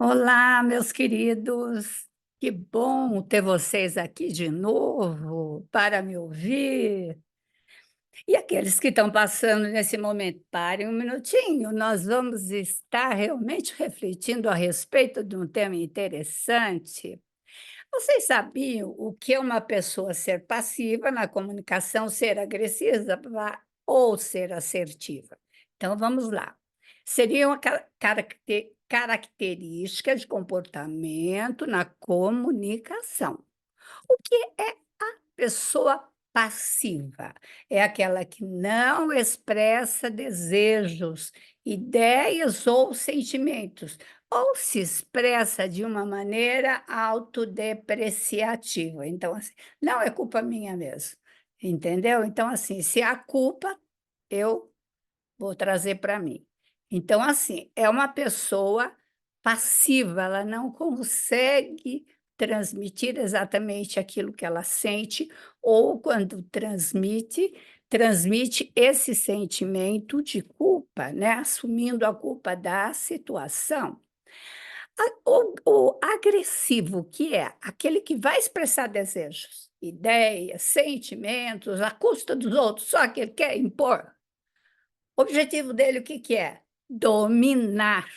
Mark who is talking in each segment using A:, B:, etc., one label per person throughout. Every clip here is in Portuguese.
A: Olá, meus queridos. Que bom ter vocês aqui de novo para me ouvir. E aqueles que estão passando nesse momento, parem um minutinho. Nós vamos estar realmente refletindo a respeito de um tema interessante. Vocês sabiam o que é uma pessoa ser passiva na comunicação, ser agressiva ou ser assertiva? Então vamos lá. Seriam características de comportamento na comunicação. O que é pessoa passiva? É aquela que não expressa desejos, ideias ou sentimentos, ou se expressa de uma maneira autodepreciativa. Então, assim, não é culpa minha mesmo, entendeu? Então, assim, se há culpa, eu vou trazer para mim. Então, assim, é uma pessoa passiva, ela não consegue transmitir exatamente aquilo que ela sente, ou quando transmite, transmite esse sentimento de culpa, né, assumindo a culpa da situação. O agressivo, que é aquele que vai expressar desejos, ideias, sentimentos, à custa dos outros, só que ele quer impor. O objetivo dele o que que é? Dominar,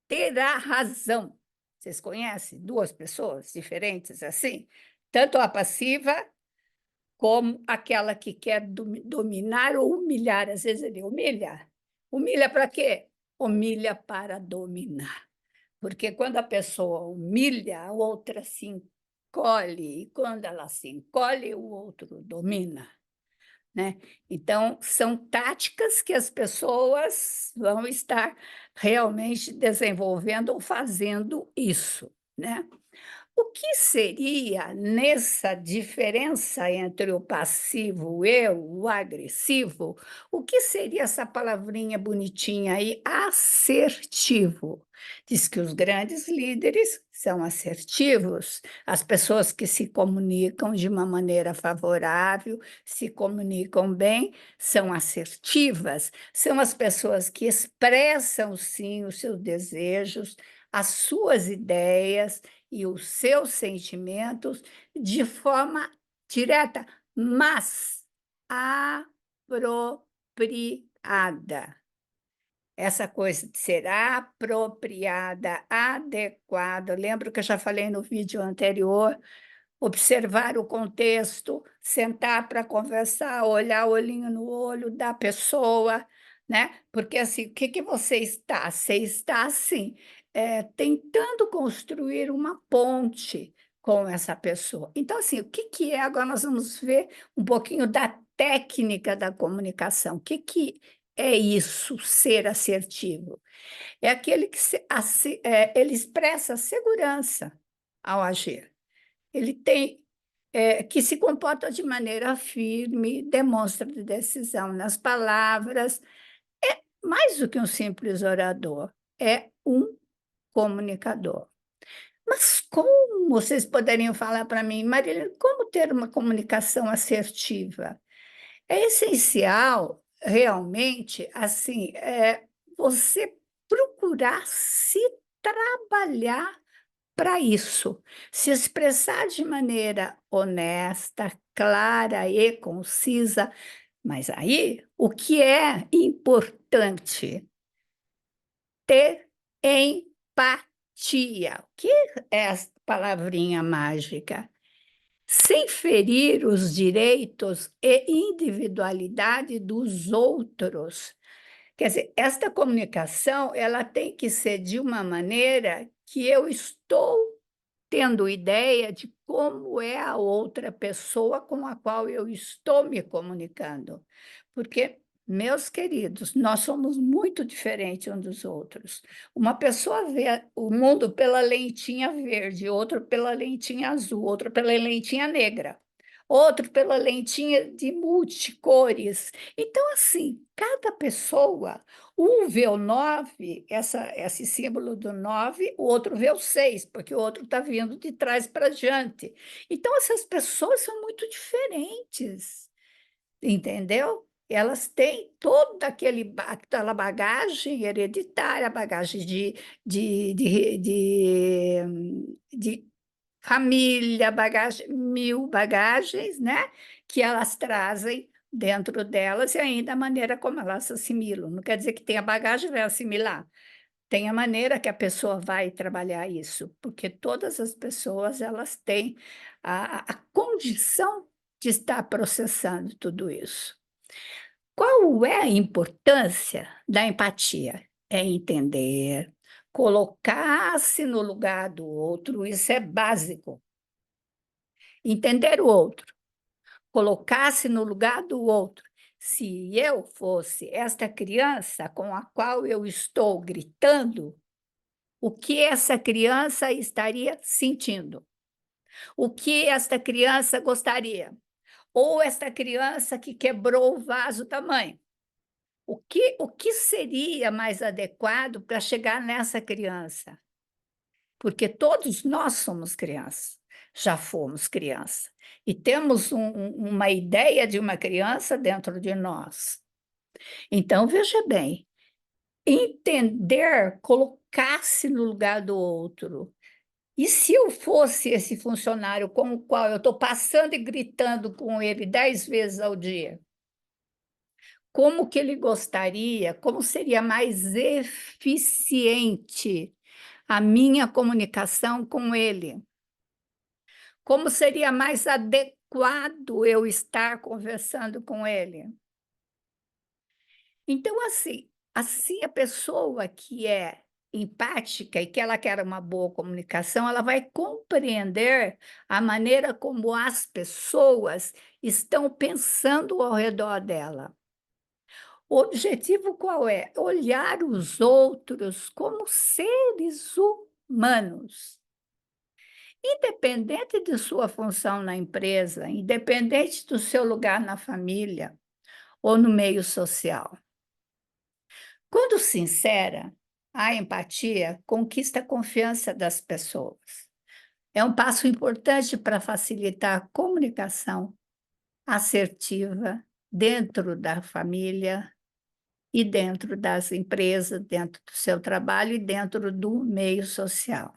A: ter a razão. Vocês conhecem 2 pessoas diferentes assim? Tanto a passiva, como aquela que quer dominar ou humilhar. Às vezes ele humilha. Humilha para quê? Humilha para dominar. Porque quando a pessoa humilha, a outra se encolhe, e quando ela se encolhe, o outro domina. Né? Então, são táticas que as pessoas vão estar realmente desenvolvendo ou fazendo isso, né? O que seria nessa diferença entre o passivo e o agressivo, o que seria essa palavrinha bonitinha aí, assertivo? Diz que os grandes líderes são assertivos, as pessoas que se comunicam de uma maneira favorável, se comunicam bem, são assertivas, são as pessoas que expressam sim os seus desejos, as suas ideias e os seus sentimentos de forma direta, mas apropriada. Essa coisa de ser apropriada, adequada. Lembro que eu já falei no vídeo anterior, observar o contexto, sentar para conversar, olhar olhinho no olho da pessoa, né? Porque assim, o que que você está? Você está assim, tentando construir uma ponte com essa pessoa. Então, assim, o que que é? Agora nós vamos ver um pouquinho da técnica da comunicação. O que que é isso, ser assertivo? É aquele que ele expressa segurança ao agir. Ele tem que se comporta de maneira firme, demonstra decisão nas palavras, é mais do que um simples orador, é um comunicador. Mas como vocês poderiam falar para mim: "Marília, como ter uma comunicação assertiva?". É essencial, realmente, assim, você procurar se trabalhar para isso, se expressar de maneira honesta, clara e concisa, mas aí o que é importante? Ter empatia. O que é essa palavrinha mágica? Sem ferir os direitos e individualidade dos outros. Quer dizer, esta comunicação, ela tem que ser de uma maneira que eu estou tendo ideia de como é a outra pessoa com a qual eu estou me comunicando. Porque, meus queridos, nós somos muito diferentes uns dos outros. Uma pessoa vê o mundo pela lentinha verde, outro pela lentinha azul, outro pela lentinha negra, outro pela lentinha de multicores. Então, assim, cada pessoa, um vê o 9, esse símbolo do 9, o outro vê o 6, porque o outro está vindo de trás para diante. Então, essas pessoas são muito diferentes, entendeu? elas têm toda aquela bagagem hereditária, bagagem de família, bagagem, mil bagagens, né? Que elas trazem dentro delas e ainda a maneira como elas assimilam. Não quer dizer que tem a bagagem e vai assimilar. Tem a maneira que a pessoa vai trabalhar isso, porque todas as pessoas elas têm a condição de estar processando tudo isso. Qual é a importância da empatia? É entender, colocar-se no lugar do outro, isso é básico. Entender o outro, colocar-se no lugar do outro. Se eu fosse esta criança com a qual eu estou gritando, o que essa criança estaria sentindo? O que esta criança gostaria? Ou esta criança que quebrou o vaso da mãe? O que seria mais adequado para chegar nessa criança? Porque todos nós somos crianças, já fomos criança, e temos uma ideia de uma criança dentro de nós. Então, veja bem, entender, colocar-se no lugar do outro. E se eu fosse esse funcionário com o qual eu estou passando e gritando com ele 10 vezes ao dia? Como que ele gostaria, como seria mais eficiente a minha comunicação com ele? Como seria mais adequado eu estar conversando com ele? Então, assim a pessoa que é empática e que ela quer uma boa comunicação, ela vai compreender a maneira como as pessoas estão pensando ao redor dela. O objetivo qual é? Olhar os outros como seres humanos. Independente de sua função na empresa, independente do seu lugar na família ou no meio social. Quando sincera, a empatia conquista a confiança das pessoas. É um passo importante para facilitar a comunicação assertiva dentro da família e dentro das empresas, dentro do seu trabalho e dentro do meio social.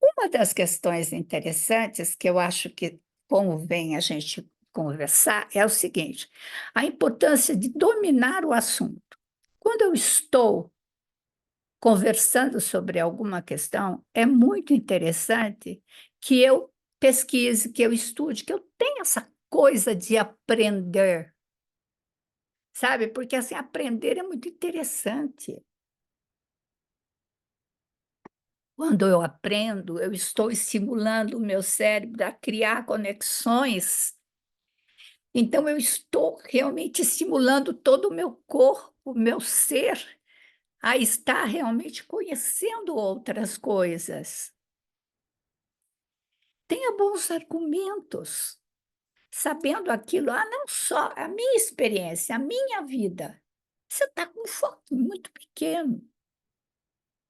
A: Uma das questões interessantes que eu acho que convém a gente conversar é o seguinte: a importância de dominar o assunto. Quando eu estou conversando sobre alguma questão, é muito interessante que eu pesquise, que eu estude, que eu tenha essa coisa de aprender, sabe? Porque assim, aprender é muito interessante. Quando eu aprendo, eu estou estimulando o meu cérebro a criar conexões. Então, eu estou realmente estimulando todo o meu corpo, o meu ser, a estar realmente conhecendo outras coisas. Tenha bons argumentos, sabendo aquilo, não só a minha experiência, a minha vida. Você está com um foco muito pequeno,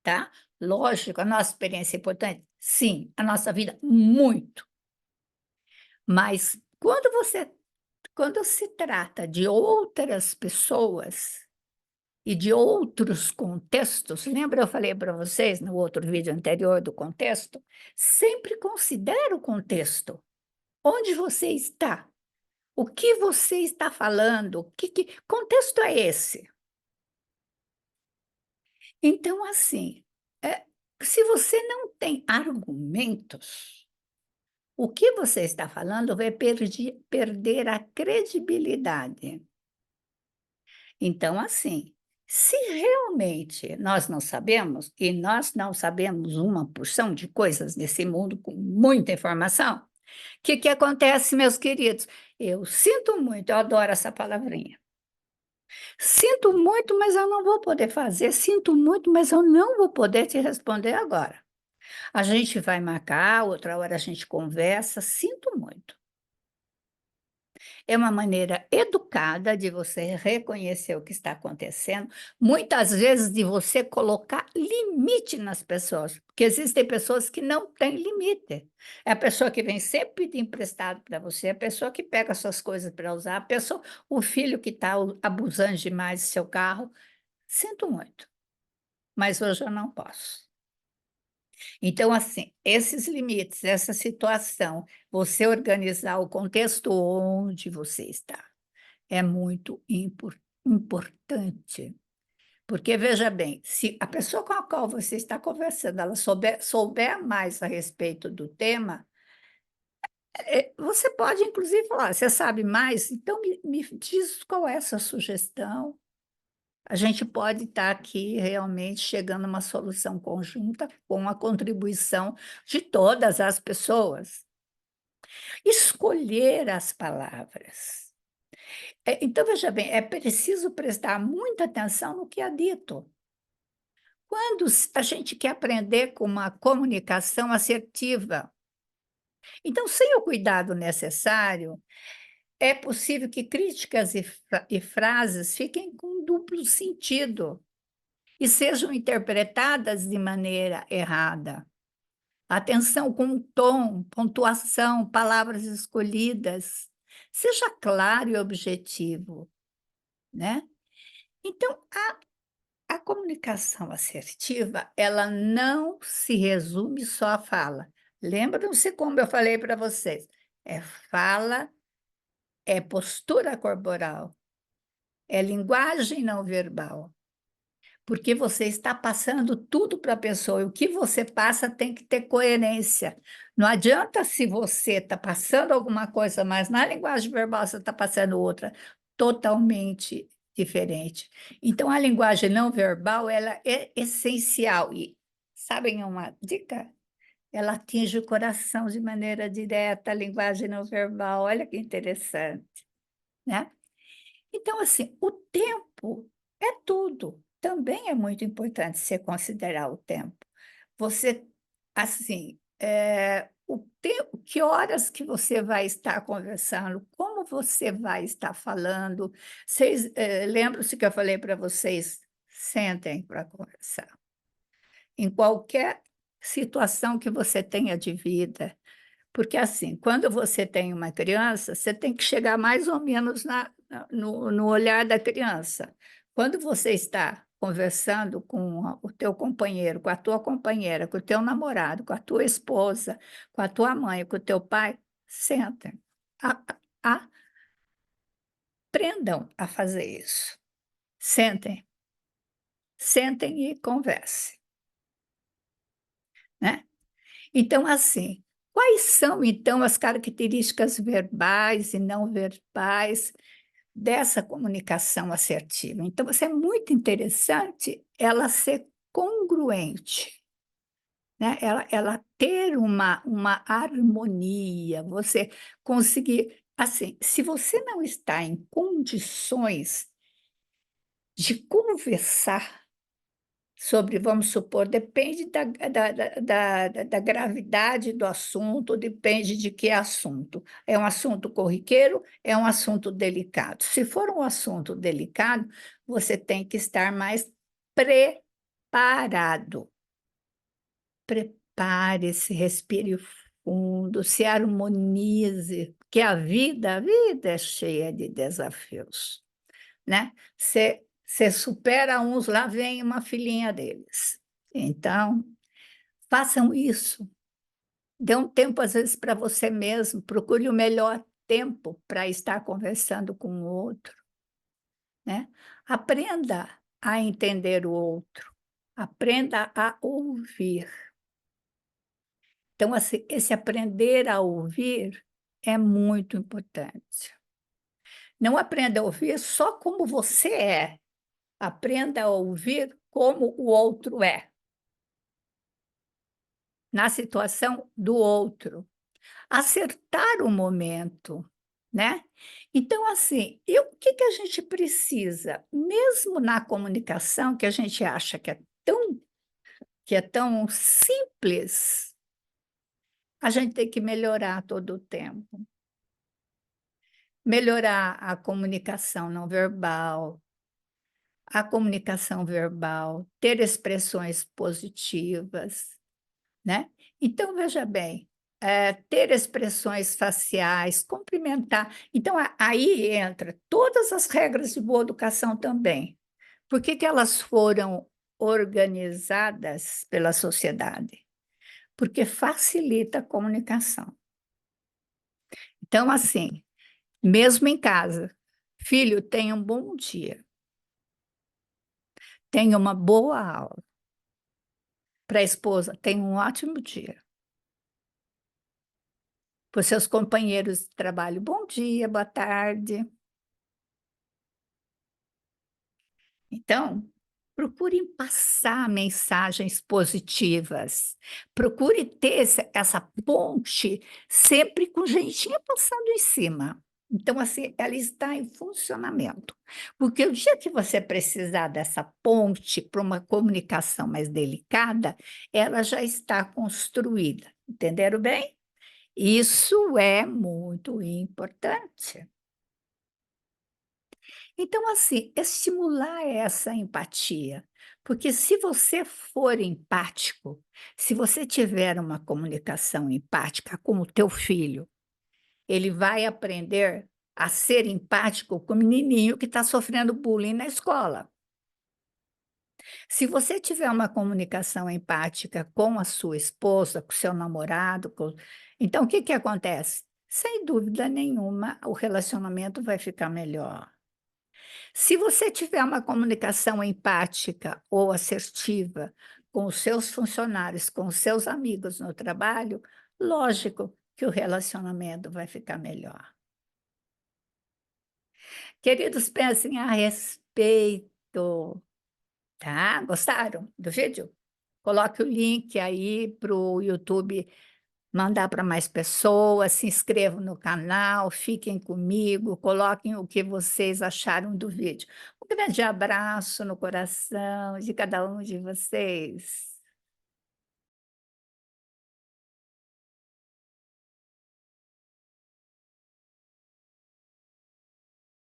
A: tá? Lógico, a nossa experiência é importante? Sim, a nossa vida, muito. Mas quando se trata de outras pessoas e de outros contextos, lembra eu falei para vocês no outro vídeo anterior do contexto? Sempre considere o contexto. Onde você está? O que você está falando? Que contexto é esse? Então, assim, se você não tem argumentos, o que você está falando vai perder a credibilidade. Então, assim, se realmente nós não sabemos, e nós não sabemos uma porção de coisas nesse mundo com muita informação, o que acontece, meus queridos? Eu sinto muito, eu adoro essa palavrinha. Sinto muito, mas eu não vou poder fazer. Sinto muito, mas eu não vou poder te responder agora. A gente vai marcar, outra hora a gente conversa. Sinto muito. É uma maneira educada de você reconhecer o que está acontecendo, muitas vezes de você colocar limite nas pessoas, porque existem pessoas que não têm limite. É a pessoa que vem sempre pedir emprestado para você, a pessoa que pega suas coisas para usar, a pessoa, o filho que está abusando demais do seu carro. Sinto muito, mas hoje eu não posso. Então, assim, esses limites, essa situação, você organizar o contexto onde você está. É muito importante, porque veja bem, se a pessoa com a qual você está conversando, ela souber mais a respeito do tema, você pode inclusive falar: "Você sabe mais? Então me diz qual é essa sugestão". A gente pode estar aqui realmente chegando a uma solução conjunta com a contribuição de todas as pessoas. Escolher as palavras. Então, veja bem, é preciso prestar muita atenção no que é dito. Quando a gente quer aprender com uma comunicação assertiva, então, sem o cuidado necessário, é possível que críticas e frases fiquem com duplo sentido e sejam interpretadas de maneira errada. Atenção com o tom, pontuação, palavras escolhidas. Seja claro e objetivo, né? Então, a comunicação assertiva, ela não se resume só à fala. Lembram-se como eu falei para vocês, é fala, é postura corporal, é linguagem não verbal, porque você está passando tudo para a pessoa, e o que você passa tem que ter coerência. Não adianta se você está passando alguma coisa, mas na linguagem verbal você está passando outra, totalmente diferente. Então, a linguagem não verbal, ela é essencial e, sabem uma dica? Ela atinge o coração de maneira direta, a linguagem não verbal, olha que interessante, né? Então, assim, o tempo é tudo. Também é muito importante você considerar o tempo. Você, assim, o tempo, que horas que você vai estar conversando, como você vai estar falando. Vocês, lembram-se que eu falei para vocês, sentem para conversar. Em qualquer situação que você tenha de vida, porque, assim, quando você tem uma criança, você tem que chegar mais ou menos no olhar da criança. Quando você está conversando com o teu companheiro, com a tua companheira, com o teu namorado, com a tua esposa, com a tua mãe, com o teu pai, sentem. A aprendam a fazer isso. Sentem, sentem e conversem, né. Então, assim, quais são, então, as características verbais e não verbais dessa comunicação assertiva? Então, é muito interessante ela ser congruente, né, ela ter uma harmonia, você conseguir assim, se você não está em condições de conversar sobre, vamos supor, depende da gravidade do assunto, depende de que assunto. É um assunto corriqueiro, é um assunto delicado. Se for um assunto delicado, você tem que estar mais preparado. Prepare-se, respire fundo, se harmonize, porque a vida é cheia de desafios, né. Você supera uns, lá vem uma filhinha deles. Então, façam isso. Dê um tempo, às vezes, para você mesmo, procure o melhor tempo para estar conversando com o outro, né. Aprenda a entender o outro, aprenda a ouvir. Então, assim, esse aprender a ouvir é muito importante. Não aprenda a ouvir só como você é, aprenda a ouvir como o outro é, na situação do outro. Acertar o momento, né. Então, assim, o que que a gente precisa? Mesmo na comunicação que a gente acha que é tão simples, a gente tem que melhorar todo o tempo. melhorar a comunicação verbal, ter expressões positivas, né. Então veja bem, ter expressões faciais, cumprimentar, então aí entra todas as regras de boa educação também. Por que que elas foram organizadas pela sociedade? Porque facilita a comunicação. Então assim, mesmo em casa: "Filho, tenha um bom dia, tenha uma boa aula". Para a esposa: "Tenha um ótimo dia". Para os seus companheiros de trabalho: "Bom dia, boa tarde". Então, procurem passar mensagens positivas, procure ter essa ponte sempre com gentinha passando em cima. Então, assim, ela está em funcionamento, porque o dia que você precisar dessa ponte para uma comunicação mais delicada, ela já está construída, entenderam bem? Isso é muito importante. Então, assim, estimular essa empatia, porque se você for empático, se você tiver uma comunicação empática com o teu filho, ele vai aprender a ser empático com o menininho que está sofrendo bullying na escola. Se você tiver uma comunicação empática com a sua esposa, com o seu namorado, então o que que acontece? Sem dúvida nenhuma, o relacionamento vai ficar melhor. Se você tiver uma comunicação empática ou assertiva com os seus funcionários, com os seus amigos no trabalho, lógico que o relacionamento vai ficar melhor. Queridos, pensem a respeito, tá? Gostaram do vídeo? Coloque o link aí para o YouTube mandar para mais pessoas, se inscrevam no canal, fiquem comigo, coloquem o que vocês acharam do vídeo. Um grande abraço no coração de cada um de vocês.